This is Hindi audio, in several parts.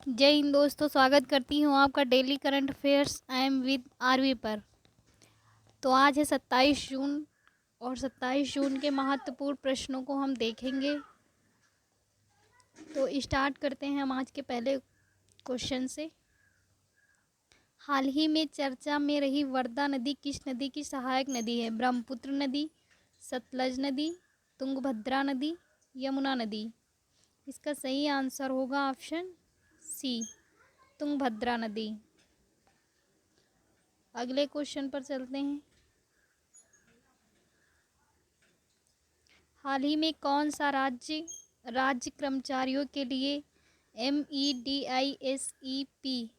जय हिंद दोस्तों, स्वागत करती हूँ आपका daily current affairs I am with RV पर। तो आज है 27 जून और 27 जून के महत्वपूर्ण प्रश्नों को हम देखेंगे। तो स्टार्ट करते हैं हम आज के पहले क्वेश्चन से। हाल ही में चर्चा में रही वर्धा नदी किस नदी की सहायक नदी है? ब्रह्मपुत्र नदी, सतलज नदी, तुंगभद्रा नदी, यमुना नदी। इसका सही आंसर होगा ऑप्शन सी, तुंगभद्रा नदी। अगले क्वेश्चन पर चलते हैं। हाल ही में कौन सा राज्य कर्मचारियों के लिए MEDISEP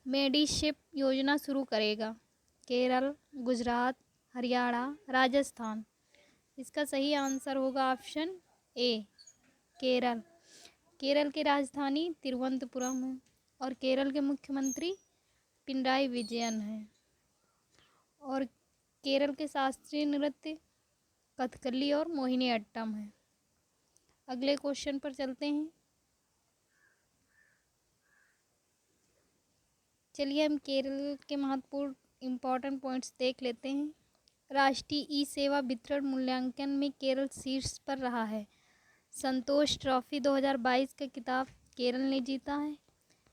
मेडिशिप योजना शुरू करेगा? केरल, गुजरात, हरियाणा, राजस्थान। इसका सही आंसर होगा ऑप्शन ए, केरल। केरल की राजधानी तिरुवनंतपुरम है और केरल के मुख्यमंत्री पिनराई विजयन हैं। और केरल के शास्त्रीय नृत्य कथकली और मोहिनी अट्टम है। अगले क्वेश्चन पर चलते हैं। चलिए हम केरल के महत्वपूर्ण इम्पॉर्टेंट पॉइंट्स देख लेते हैं। राष्ट्रीय ई सेवा वितरण मूल्यांकन में केरल शीर्ष पर रहा है। संतोष ट्रॉफी 2022 का खिताब केरल ने जीता है।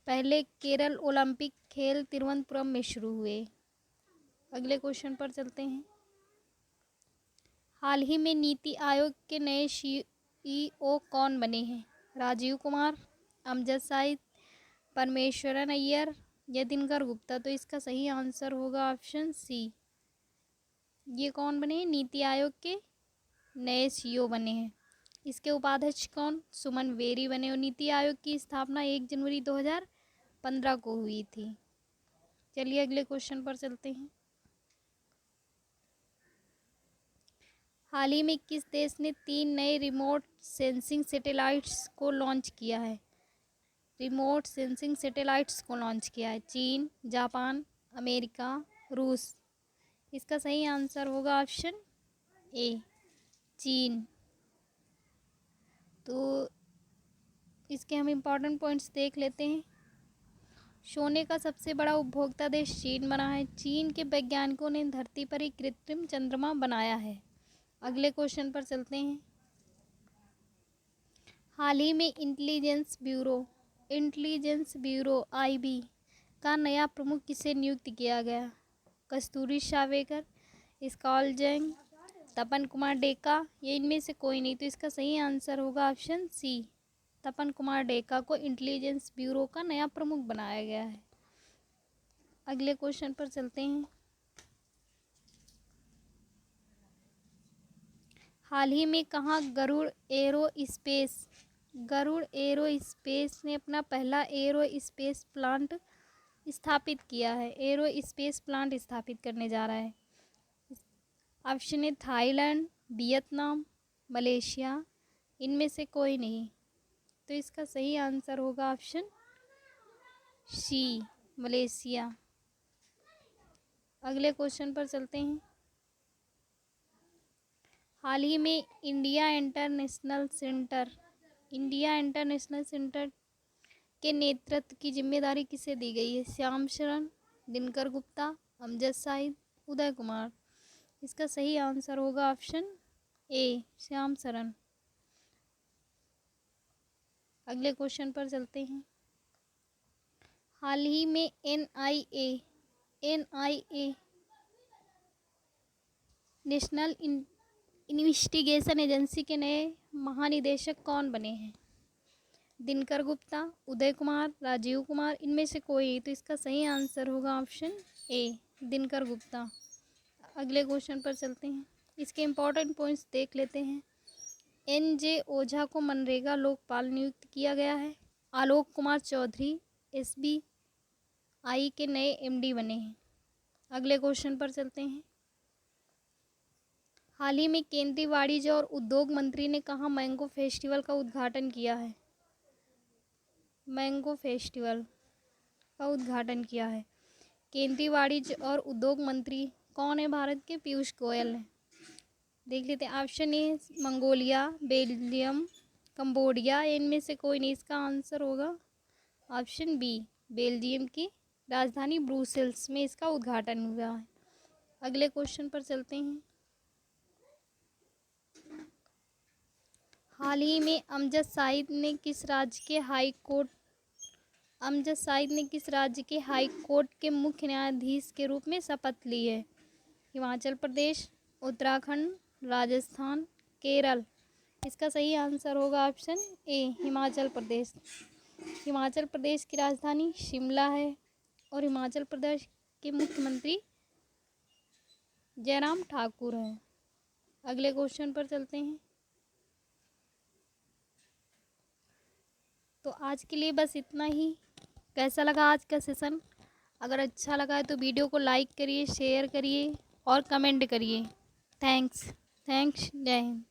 पहले केरल ओलंपिक खेल तिरुवनंतपुरम में शुरू हुए। अगले क्वेश्चन पर चलते हैं। हाल ही में नीति आयोग के नए CEO कौन बने हैं? राजीव कुमार, अमजद साहिब, परमेश्वरन अय्यर या दिनकर गुप्ता। तो इसका सही आंसर होगा ऑप्शन सी। ये कौन बने हैं? नीति आयोग के नए CEO बने हैं। इसके उपाध्यक्ष कौन? सुमन बेरी बने। और नीति आयोग की स्थापना 1 जनवरी 2015 को हुई थी। चलिए अगले क्वेश्चन पर चलते हैं। हाल ही में किस देश ने 3 नए रिमोट सेंसिंग सैटेलाइट्स को लॉन्च किया है? रिमोट सेंसिंग सैटेलाइट्स को लॉन्च किया है। चीन, जापान, अमेरिका, रूस। इसका सही आंसर होगा ऑप्शन ए, चीन। तो इसके हम इम्पॉर्टेंट पॉइंट्स देख लेते हैं। सोने का सबसे बड़ा उपभोक्ता देश चीन बना है। चीन के वैज्ञानिकों ने धरती पर एक कृत्रिम चंद्रमा बनाया है। अगले क्वेश्चन पर चलते हैं। हाल ही में इंटेलिजेंस ब्यूरो IB का नया प्रमुख किसे नियुक्त किया गया? कस्तूरी शावेकर, स्कॉल जैंग, तपन कुमार डेका या इनमें से कोई नहीं। तो इसका सही आंसर होगा ऑप्शन सी, तपन कुमार डेका को इंटेलिजेंस ब्यूरो का नया प्रमुख बनाया गया है। अगले क्वेश्चन पर चलते हैं। हाल ही में कहाँ गरुड़ एरोस्पेस ने अपना पहला एरोस्पेस प्लांट स्थापित किया है? एरोस्पेस प्लांट स्थापित करने जा रहा है। ऑप्शन है थाईलैंड, वियतनाम, मलेशिया, इनमें से कोई नहीं। तो इसका सही आंसर होगा ऑप्शन सी, मलेशिया। अगले क्वेश्चन पर चलते हैं। हाल ही में इंडिया इंटरनेशनल सेंटर के नेतृत्व की जिम्मेदारी किसे दी गई है? श्याम शरण, दिनकर गुप्ता, अमजद साहिब, उदय कुमार। इसका सही आंसर होगा ऑप्शन ए, श्याम शरण। अगले क्वेश्चन पर चलते हैं। हाल ही में NIA नेशनल इन्वेस्टिगेशन एजेंसी के नए महानिदेशक कौन बने हैं? दिनकर गुप्ता, उदय कुमार, राजीव कुमार, इनमें से कोई। तो इसका सही आंसर होगा ऑप्शन ए, दिनकर गुप्ता। अगले क्वेश्चन पर चलते हैं। इसके इम्पोर्टेंट पॉइंट्स देख लेते हैं। NJ ओझा को मनरेगा लोकपाल नियुक्त किया गया है। आलोक कुमार चौधरी SBI के नए MD बने हैं। अगले क्वेश्चन पर चलते हैं। हाल ही में केंद्रीय वाणिज्य और उद्योग मंत्री ने कहाँ मैंगो फेस्टिवल का उद्घाटन किया है? मैंगो फेस्टिवल का उद्घाटन किया है। केंद्रीय वाणिज्य और उद्योग मंत्री कौन है? भारत के पीयूष गोयल हैं। देख लेते हैं। Option A Mongolia, Belgium, Cambodia, इनमें से कोई नहीं। इसका आंसर होगा ऑप्शन बी, बेल्जियम की राजधानी ब्रुसेल्स में इसका उद्घाटन हुआ है। अगले क्वेश्चन पर चलते हैं। हाल ही में अमजद साहिद ने किस राज्य के हाई कोर्ट के मुख्य न्यायाधीश के रूप में शपथ ली है? हिमाचल प्रदेश, उत्तराखंड, राजस्थान, केरल। इसका सही आंसर होगा ऑप्शन ए, हिमाचल प्रदेश। हिमाचल प्रदेश की राजधानी शिमला है और हिमाचल प्रदेश के मुख्यमंत्री जयराम ठाकुर हैं। अगले क्वेश्चन पर चलते हैं। तो आज के लिए बस इतना ही। कैसा लगा आज का सेशन? अगर अच्छा लगा है तो वीडियो को लाइक करिए, शेयर करिए और कमेंट करिए। थैंक्स। जय हिंद।